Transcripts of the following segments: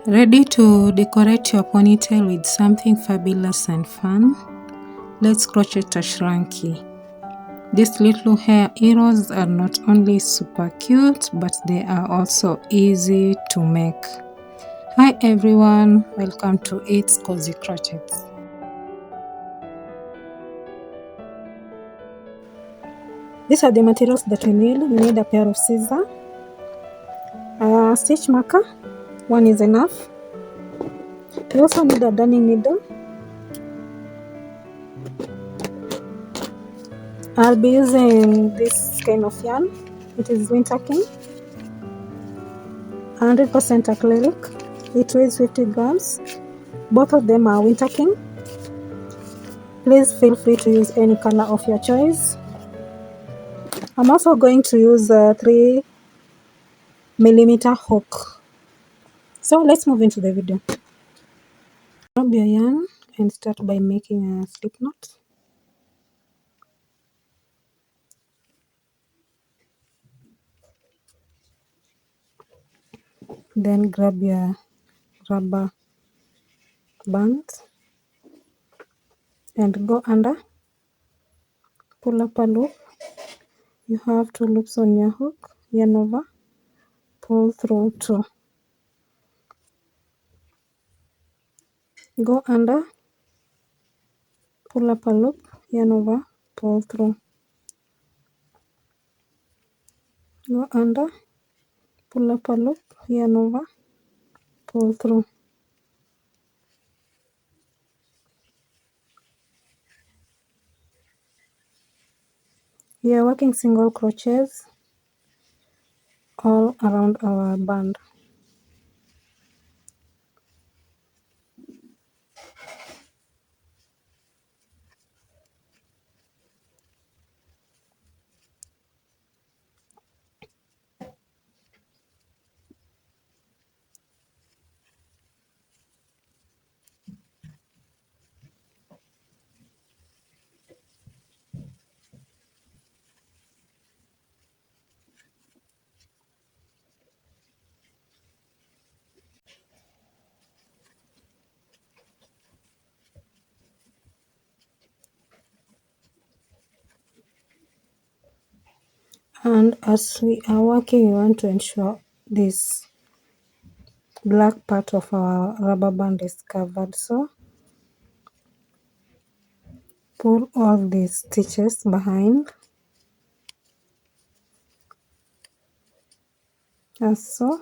Ready to decorate your ponytail with something fabulous and fun? Let's crochet a Scrunchie. These little hair arrows are not only super cute, but they are also easy to make. Hi everyone, welcome to It's Cozy Crochets. These are the materials that we need. We need a pair of scissors, a stitch marker, one is enough. We also need a darning needle. I'll be using this kind of yarn. It is winter king, 100% acrylic. It weighs 50 grams. Both of them are winter king. Please feel free to use any color of your choice. I'm also going to use a 3mm hook. So let's move into the video. Grab your yarn and start by making a slip knot. Then grab your rubber band and go under. Pull up a loop. You have 2 loops on your hook. Yarn over. Pull through 2. Go under. Pull up a loop. Yarn over. Pull through. Go under. Pull up a loop. Yarn over. Pull through. We are working single crochets all around our band. And as we are working, we want to ensure this black part of our rubber band is covered. So pull all these stitches behind, as so.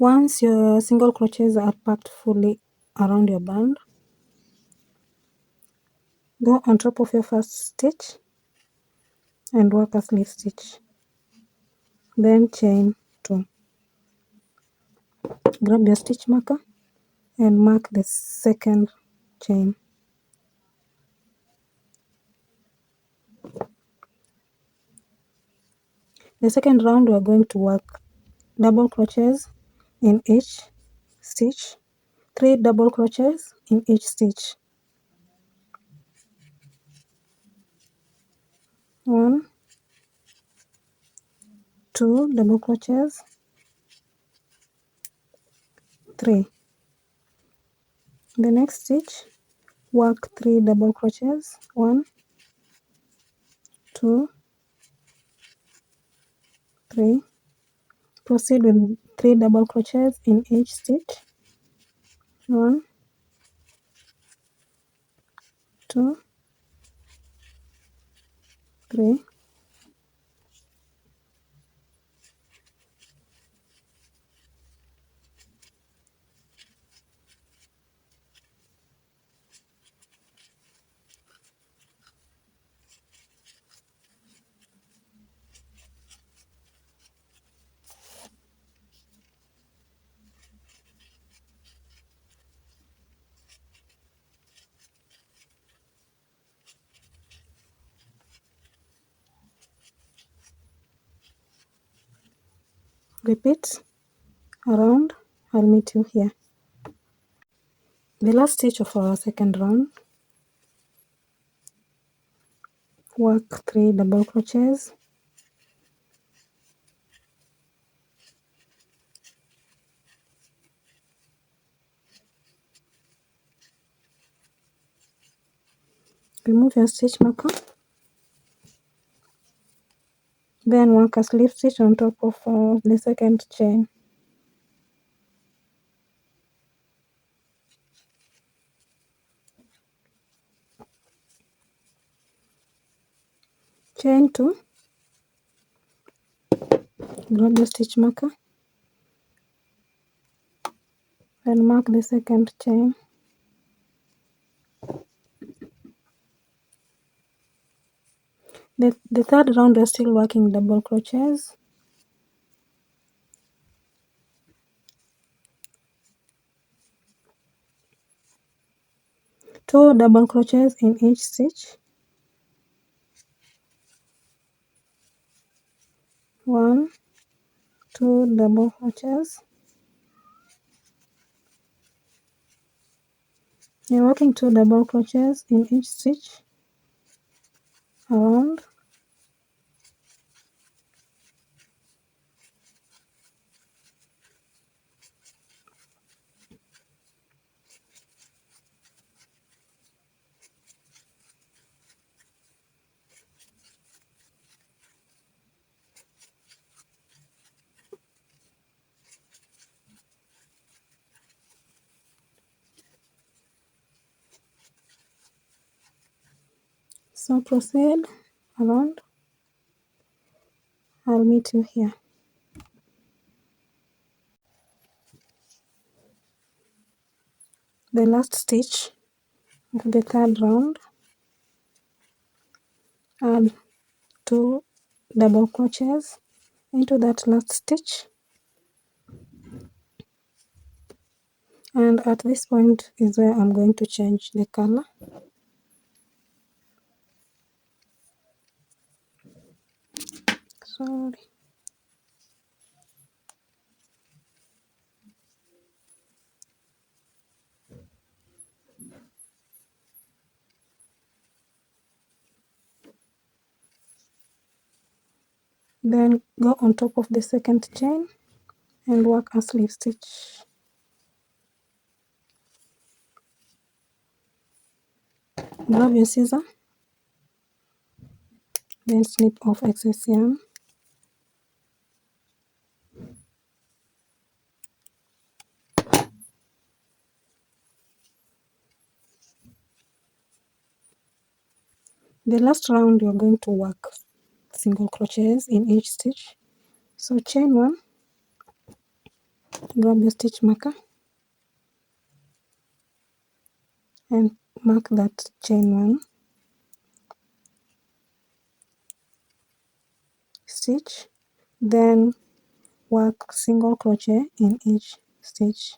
Once your single crochets are packed fully around your band, go on top of your first stitch and work a slip stitch. Then chain 2. Grab your stitch marker and mark the second chain. The second round we are going to work double crochets in each stitch, 3 double crochets in each stitch. 1, 2 double crochets, 3. The next stitch, work 3 double crochets, 1, 2, 3. Proceed with 3 double crochets in each stitch. 1, 2, 3. Repeat around. I'll meet you here. The last stitch of our second round, work 3 double crochets, remove your stitch marker, then work a slip stitch on top of the second chain. Chain 2, grab your stitch marker, then mark the second chain. The third round we're still working double crochets. 2 double crochets in each stitch. 1, 2 double crochets. You're working 2 double crochets in each stitch around. So proceed around. I'll meet you here. The last stitch of the third round, add 2 double crochets into that last stitch, and at this point is where I'm going to change the color. Sorry. Then go on top of the second chain and work a slip stitch. Grab your scissor, then snip off excess yarn. The last round you're going to work single crochets in each stitch. So chain 1, grab your stitch marker and mark that chain 1 stitch, then work single crochet in each stitch.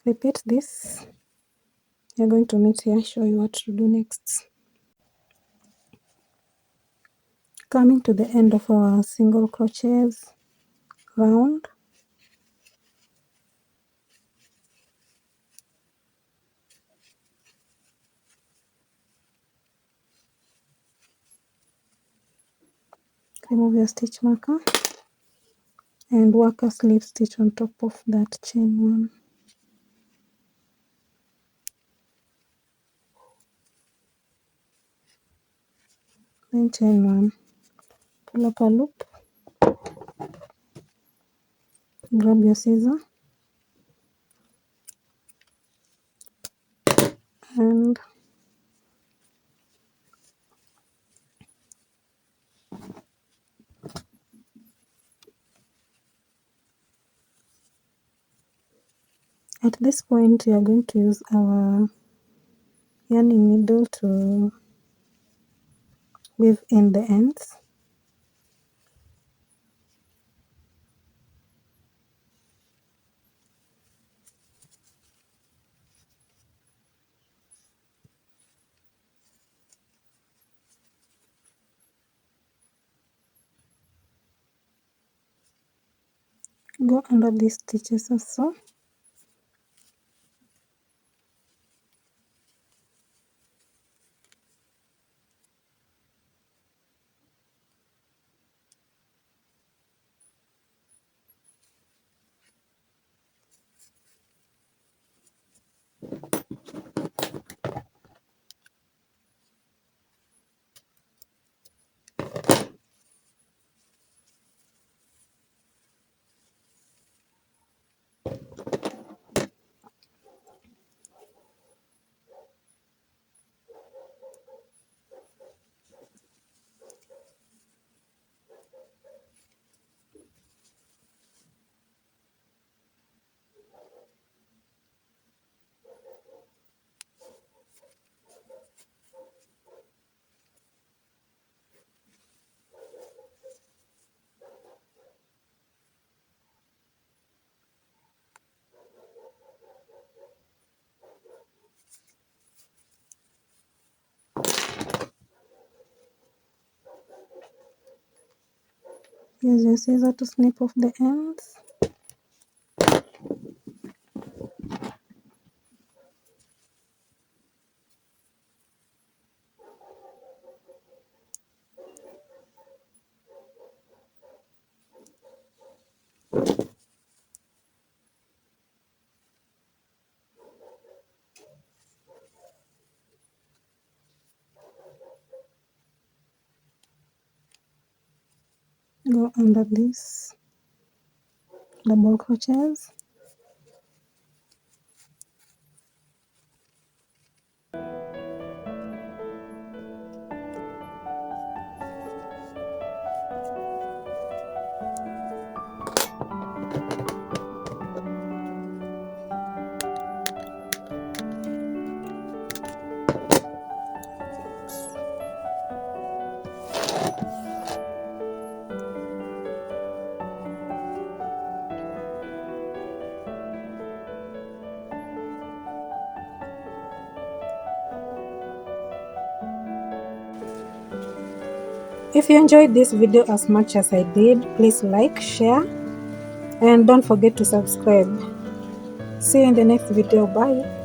Repeat this. You're going to meet here, show you what to do next. Coming to the end of our single crochets round, remove your stitch marker and work a slip stitch on top of that chain 1. Then chain 1, pull up a loop, grab your scissor and at this point we are going to use our yarning needle to weave in the ends. Go under these stitches also. Use your scissor to snip off the ends. Go under these double crochets. If you enjoyed this video as much as I did, please like, share, and don't forget to subscribe. See you in the next video. Bye.